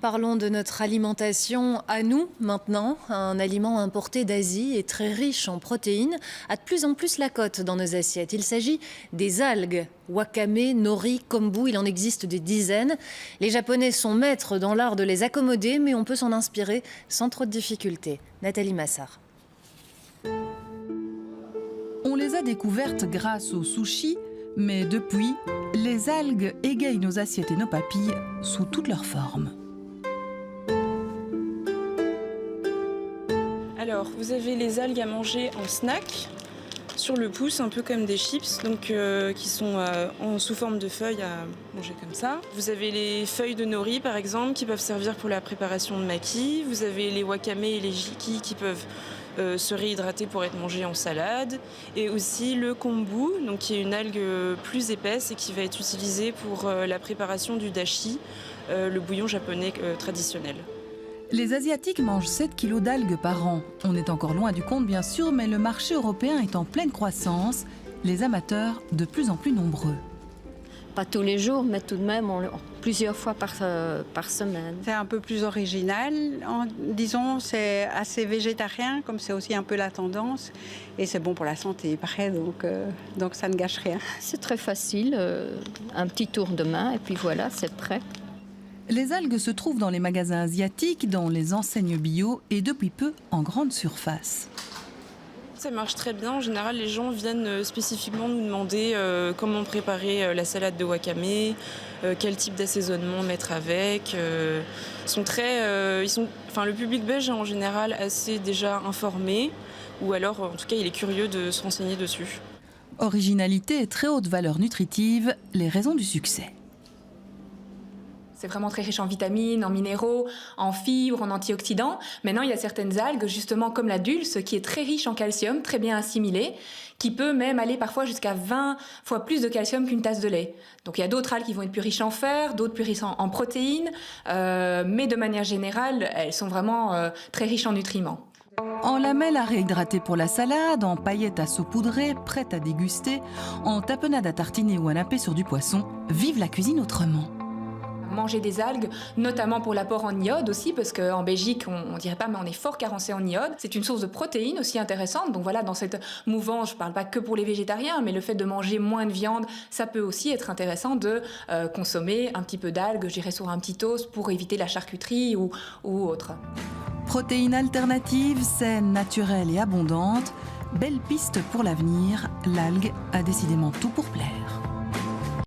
Parlons de notre alimentation à nous maintenant. Un aliment importé d'Asie et très riche en protéines a de plus en plus la cote dans nos assiettes. Il s'agit des algues. Wakame, nori, kombu, il en existe des dizaines. Les Japonais sont maîtres dans l'art de les accommoder, mais on peut s'en inspirer sans trop de difficultés. Nathalie Massard. On les a découvertes grâce au sushi, mais depuis, les algues égayent nos assiettes et nos papilles sous toutes leurs formes. Alors, vous avez les algues à manger en snack, sur le pouce, un peu comme des chips, donc qui sont sous forme de feuilles à manger comme ça. Vous avez les feuilles de nori, par exemple, qui peuvent servir pour la préparation de maki. Vous avez les wakame et les jiki qui peuvent se réhydrater pour être mangés en salade. Et aussi le kombu, donc qui est une algue plus épaisse et qui va être utilisée pour la préparation du dashi, le bouillon japonais traditionnel. Les Asiatiques mangent 7 kilos d'algues par an. On est encore loin du compte, bien sûr, mais le marché européen est en pleine croissance. Les amateurs de plus en plus nombreux. Pas tous les jours, mais tout de même plusieurs fois par semaine. C'est un peu plus original, disons, c'est assez végétarien, comme c'est aussi un peu la tendance. Et c'est bon pour la santé, il paraît, donc ça ne gâche rien. C'est très facile, un petit tour de main et puis voilà, c'est prêt. Les algues se trouvent dans les magasins asiatiques, dans les enseignes bio et depuis peu en grande surface. Ça marche très bien. En général, les gens viennent spécifiquement nous demander comment préparer la salade de wakame, quel type d'assaisonnement mettre avec. Le public belge est en général assez déjà informé, ou alors en tout cas il est curieux de se renseigner dessus. Originalité et très haute valeur nutritive, les raisons du succès. C'est vraiment très riche en vitamines, en minéraux, en fibres, en antioxydants. Maintenant, il y a certaines algues, justement comme la dulce, qui est très riche en calcium, très bien assimilée, qui peut même aller parfois jusqu'à 20 fois plus de calcium qu'une tasse de lait. Donc il y a d'autres algues qui vont être plus riches en fer, d'autres plus riches en protéines, mais de manière générale, elles sont vraiment très riches en nutriments. En lamelles à réhydrater pour la salade, en paillettes à saupoudrer, prêtes à déguster, en tapenade à tartiner ou à napper sur du poisson, vive la cuisine autrement. Manger des algues, notamment pour l'apport en iode aussi, parce qu'en Belgique, on dirait pas, mais on est fort carencé en iode. C'est une source de protéines aussi intéressante. Donc voilà, dans cette mouvance, je parle pas que pour les végétariens, mais le fait de manger moins de viande, ça peut aussi être intéressant de consommer un petit peu d'algues, je dirais sur un petit toast, pour éviter la charcuterie ou autre. Protéines alternatives, saines, naturelles et abondantes, belle piste pour l'avenir, l'algue a décidément tout pour plaire.